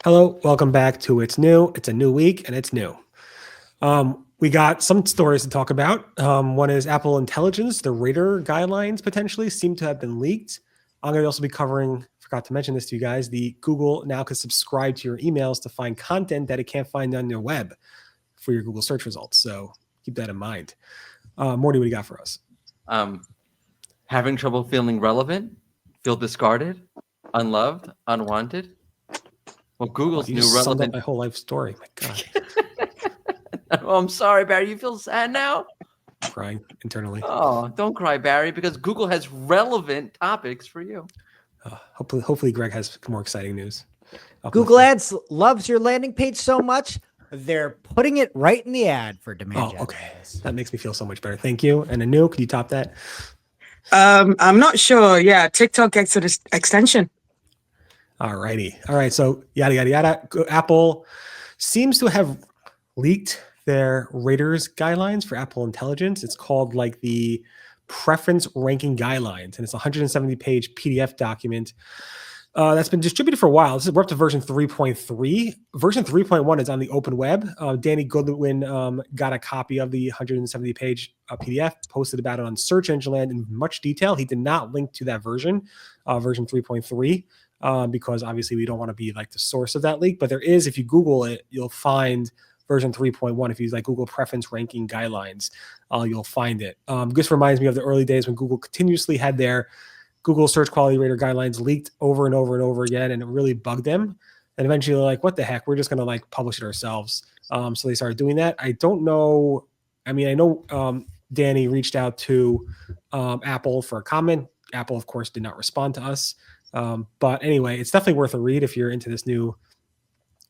Hello, welcome back to It's New. It's a new week and it's new. We got some stories to talk about. One is Apple Intelligence. The Rater guidelines potentially seem to have been leaked. I'm going to also be covering, forgot to mention this to you guys, the Google now can subscribe to your emails to find content that it can't find on your web for your Google search results. So keep that in mind. Mordy, what do you got for us? Having trouble feeling relevant, feel discarded, unloved, unwanted. Well, Google's you new just summed up relevant. my whole life story. My God, Oh, I'm sorry, Barry. You feel sad now? I'm crying internally. Oh, don't cry, Barry, because Google has relevant topics for you. Hopefully, Greg has more exciting news. Google Ads loves your landing page so much, they're putting it right in the ad for demand. Oh, okay. That makes me feel so much better. Thank you. And Anu, could you top that? I'm not sure. Yeah, TikTok gets an extension. All righty. All right. So yada, yada, yada. Apple seems to have leaked their raters guidelines for Apple Intelligence. It's called like the preference ranking guidelines, and it's a 170-page PDF document that's been distributed for a while. We're up to version 3.3. Version 3.1 is on the open web. Danny Goodwin got a copy of the 170-page PDF, posted about it on Search Engine Land in much detail. He did not link to that version, version 3.3. Because obviously we don't want to be like the source of that leak, but there is, if you Google it, you'll find version 3.1. If you use like Google preference ranking guidelines, you'll find it. This reminds me of the early days when Google continuously had their Google search quality rater guidelines leaked over and over and over again, and it really bugged them. And eventually they're like, what the heck? We're just going to like publish it ourselves. So they started doing that. I don't know. I mean, I know Danny reached out to Apple for a comment. Apple, of course, did not respond to us. But anyway, it's definitely worth a read if you're into this new,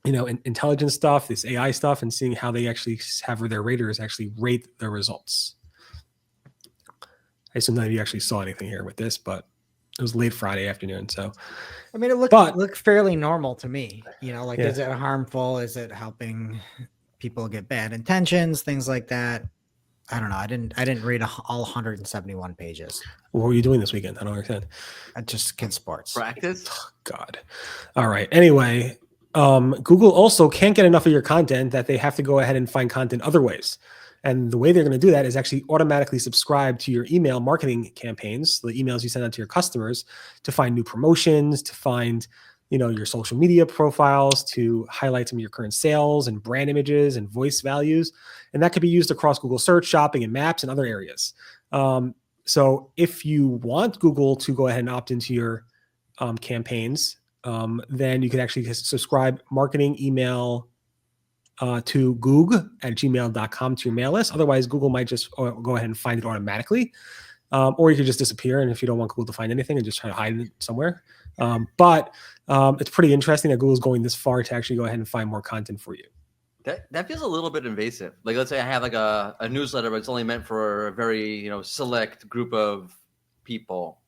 intelligence stuff, this AI stuff, and seeing how they actually have their raters actually rate their results. I assume none of you actually saw anything here with this, but it was late Friday afternoon. So, I mean, it looked fairly normal to me. Is it harmful? Is it helping people get bad intentions? Things like that. I don't know. I didn't read all 171 pages. What were you doing this weekend? I don't understand. I just kid sports. Practice? Oh, God. All right. Anyway, Google also can't get enough of your content that they have to go ahead and find content other ways. And the way they're going to do that is actually automatically subscribe to your email marketing campaigns, the emails you send out to your customers, to find new promotions, to find your social media profiles, to highlight some of your current sales and brand images and voice values. And that could be used across Google Search, Shopping, and Maps and other areas. So if you want Google to go ahead and opt into your campaigns, then you can actually subscribe marketing email to goog@gmail.com to your mail list. Otherwise, Google might just go ahead and find it automatically. Or you could just disappear, and if you don't want Google to find anything, and just try to hide it somewhere. But it's pretty interesting that Google's going this far to actually go ahead and find more content for you. That feels a little bit invasive. Like, let's say I have like a newsletter, but it's only meant for a very select group of people.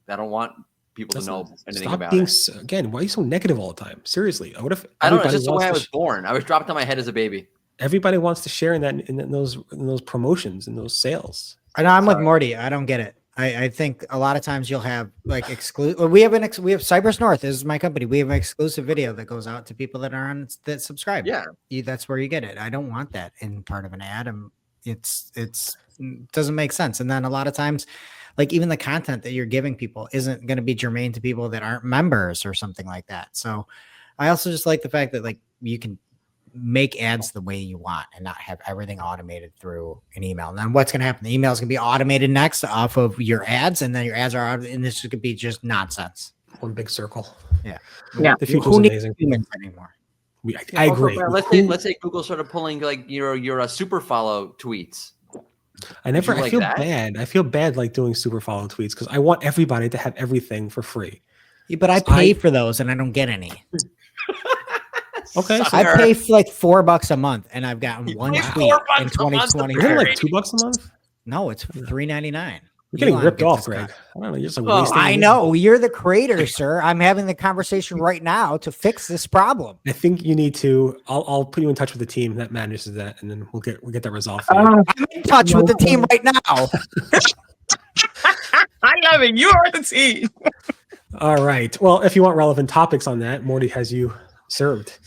I don't want people to know anything about it. Again, why are you so negative all the time? Seriously, what if I don't know? It's just the way I was born. I was dropped on my head as a baby. Everybody wants to share in those promotions and those sales. I know I'm with Morty. I don't get it. I think a lot of times you'll have like exclusive. We have Cypress North. This is my company. We have an exclusive video that goes out to people that subscribe. Yeah, that's where you get it. I don't want that in part of an ad. It doesn't make sense. And then a lot of times, like even the content that you're giving people isn't going to be germane to people that aren't members or something like that. So I also just like the fact that like you can make ads the way you want and not have everything automated through an email. And then what's going to happen? The email is going to be automated next off of your ads, and then your ads are out, and this could be just nonsense. One big circle. Yeah. The future's amazing. Humans anymore. I agree. Let's say Google started pulling like your super follow tweets. I feel bad. I feel bad like doing super follow tweets because I want everybody to have everything for free. Yeah, but I pay for those and I don't get any. Okay, so I pay for like $4 a month, and I've gotten one tweet in 2020. Isn't it like $2 a month? No, it's $3.99. You're getting ripped off, Greg. I don't know. You're just like wasting. I know you're the creator, sir. I'm having the conversation right now to fix this problem. I think you need to. I'll put you in touch with the team that manages that, and then we'll get that resolved. I'm in touch with the team right now. I love it. You are the team. All right. Well, if you want relevant topics on that, Morty has you served.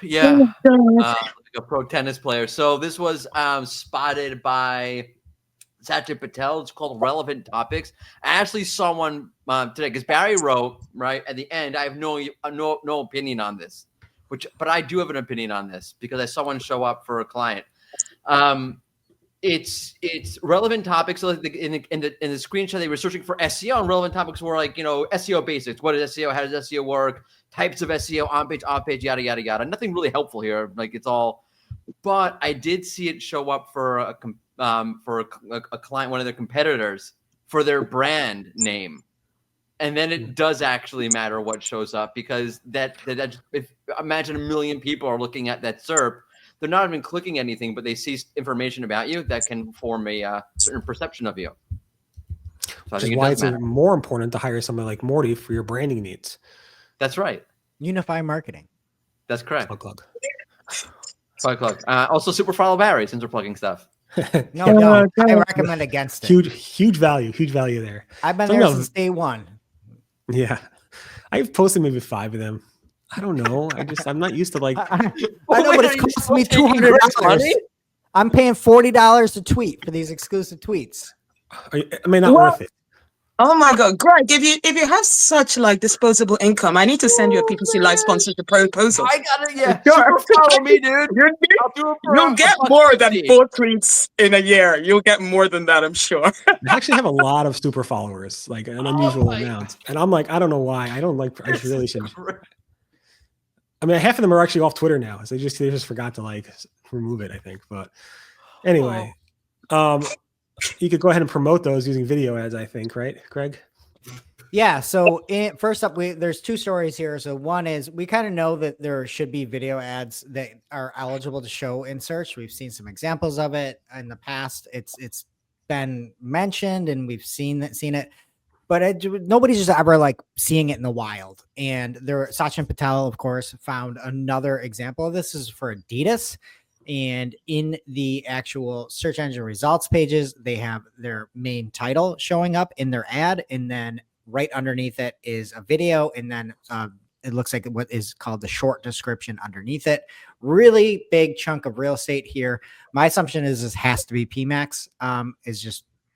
Yeah, Oh, like a pro tennis player. So this was spotted by Satya Patel. It's called Relevant Topics. I actually saw one today because Barry wrote right at the end. I have no opinion on this, but I do have an opinion on this because I saw one show up for a client. It's relevant topics. So in the screenshot, they were searching for SEO, and relevant topics were like SEO basics. What is SEO? How does SEO work? Types of SEO, on page, off page, yada yada yada. Nothing really helpful here. Like it's all. But I did see it show up for a client, one of their competitors, for their brand name, and then it does actually matter what shows up because that if imagine 1 million people are looking at that SERP, they're not even clicking anything, but they see information about you that can form a certain perception of you. So Which is why it's more important to hire someone like Mordy for your branding needs. That's right. Unify marketing. That's correct. Plug. Also, super follow Barry since we're plugging stuff. No, I recommend against it. Huge value there. I've been there since day one. Yeah, I've posted maybe 5 of them. I don't know. I'm not used to like. I know, but it's cost me $200. I'm paying $40 a tweet for these exclusive tweets. I mean, not worth it. Oh my God, Greg! If you have such like disposable income, I need to send you a PPC Live sponsorship proposal. I got it. Yeah, super follow me, dude. You'll get more than 4 tweets in a year. You'll get more than that, I'm sure. I actually have a lot of super followers, like an unusual amount, and I'm like, I don't know why. I don't like. I really shouldn't. I mean, half of them are actually off Twitter now. So they just forgot to like remove it, I think. But anyway, you could go ahead and promote those using video ads, I think, right, Greg? Yeah. So first up, there's 2 stories here. So one is we kind of know that there should be video ads that are eligible to show in search. We've seen some examples of it in the past. It's been mentioned and we've seen it. But nobody's just ever like seeing it in the wild. And Sachin Patel, of course, found another example of this. This is for Adidas. And in the actual search engine results pages, they have their main title showing up in their ad. And then right underneath it is a video. And then it looks like what is called the short description underneath it. Really big chunk of real estate here. My assumption is this has to be PMAX.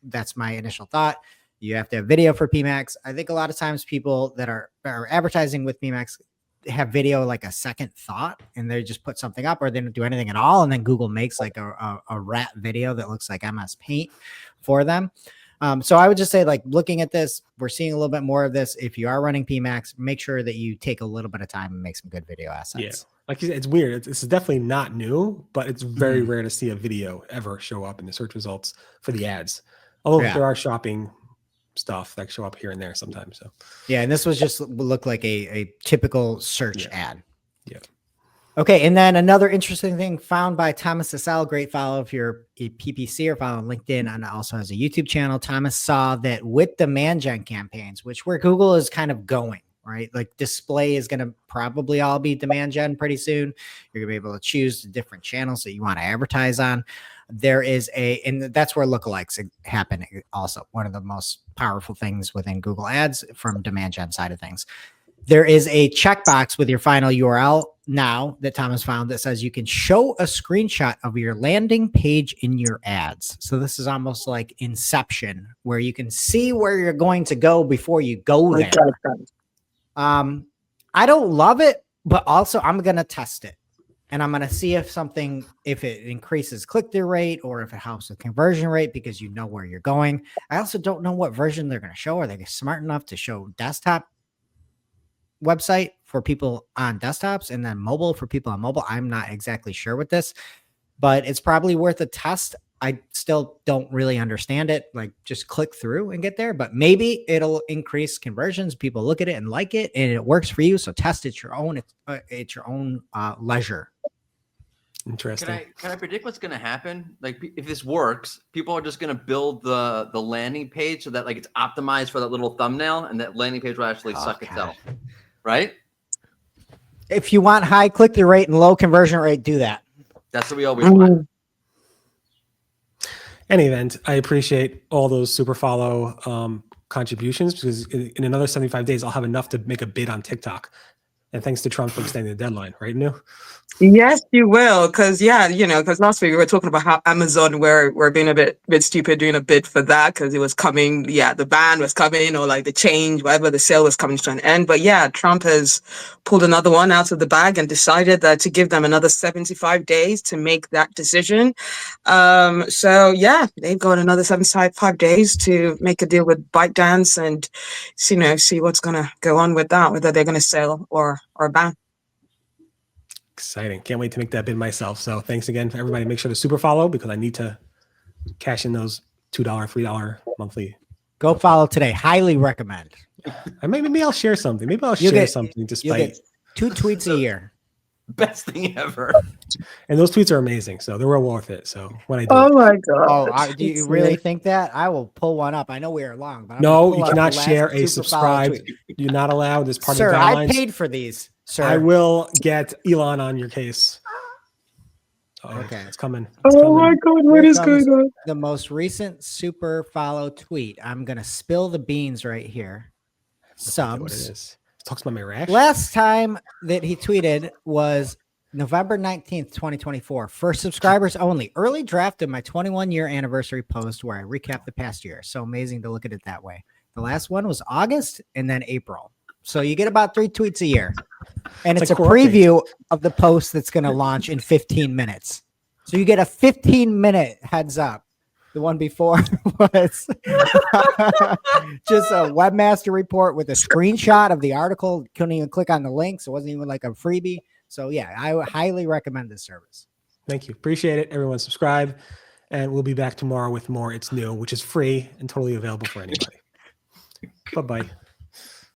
That's my initial thought. You have to have video for PMAX. I think a lot of times people that are advertising with PMAX have video like a second thought and they just put something up or they don't do anything at all. And then Google makes like a rat video that looks like MS Paint for them. So I would just say like looking at this, we're seeing a little bit more of this. If you are running PMAX, make sure that you take a little bit of time and make some good video assets. Yeah. Like you said, it's weird. It's definitely not new, but it's very rare to see a video ever show up in the search results for the ads. Although there are shopping stuff that show up here and there sometimes. So yeah, and this was just looked like a typical search ad. Yeah. Okay, and then another interesting thing found by Thomas Assel, great follow if you're a PPC or follow on LinkedIn, and also has a YouTube channel. Thomas saw that with demand gen campaigns, which where Google is kind of going, right? Like display is going to probably all be demand gen pretty soon. You're going to be able to choose the different channels that you want to advertise on. There is and that's where lookalikes happen also. One of the most powerful things within Google Ads from demand gen side of things. There is a checkbox with your final URL now that Thomas found that says you can show a screenshot of your landing page in your ads. So this is almost like Inception, where you can see where you're going to go before you go there. I don't love it, but also I'm going to test it. And I'm going to see if it increases click-through rate or if it helps with conversion rate because you know where you're going. I also don't know what version they're going to show. Are they smart enough to show desktop website for people on desktops and then mobile for people on mobile? I'm not exactly sure with this, but it's probably worth a test. I still don't really understand it. Like just click through and get there, but maybe it'll increase conversions. People look at it and like it and it works for you. So test it your own. It's your own leisure. Interesting. Can I predict what's going to happen? Like if this works, people are just going to build the landing page so that like it's optimized for that little thumbnail and that landing page will actually suck itself. Right? If you want high click-through rate and low conversion rate, do that. That's what we always want. Any event, I appreciate all those super follow contributions because in another 75 days, I'll have enough to make a bid on TikTok. And thanks to Trump for extending the deadline, right, Nu? Yes, you will, because because last week we were talking about how Amazon were being a bit stupid doing a bid for that because it was coming. Yeah, the ban was coming, or like the change, whatever, the sale was coming to an end. But yeah, Trump has pulled another one out of the bag and decided that to give them another 75 days to make that decision. So yeah, they've got another 75 days to make a deal with ByteDance and see what's gonna go on with that, whether they're gonna sell or ban. Exciting. Can't wait to make that bid myself. So thanks again for everybody. Make sure to super follow because I need to cash in those $2, $3 monthly. Go follow today. Highly recommend. Maybe I'll share something. Maybe I'll share something despite 2 tweets a year. Best thing ever. And those tweets are amazing. So they're well worth it. So when I do Oh my God. Do you really think that? I will pull one up. I know we are long, but no, you cannot share a subscribe. You're not allowed as part Sir, of the guidelines. I paid for these. Sir. I will get Elon on your case. Okay. It's coming. My God, what is going on? The most recent super follow tweet. I'm going to spill the beans right here. Subs. What it is. It talks about my rash. Last time that he tweeted was November 19th, 2024. For subscribers only. Early draft of my 21-year anniversary post where I recap the past year. So amazing to look at it that way. The last one was August and then April. So you get about 3 tweets a year. And it's a preview of the post that's going to launch in 15 minutes. So you get a 15-minute heads up. The one before was just a webmaster report with a screenshot of the article. Couldn't even click on the link. So it wasn't even like a freebie. So yeah, I would highly recommend this service. Thank you. Appreciate it. Everyone subscribe. And we'll be back tomorrow with more It's New, which is free and totally available for anybody. Bye-bye.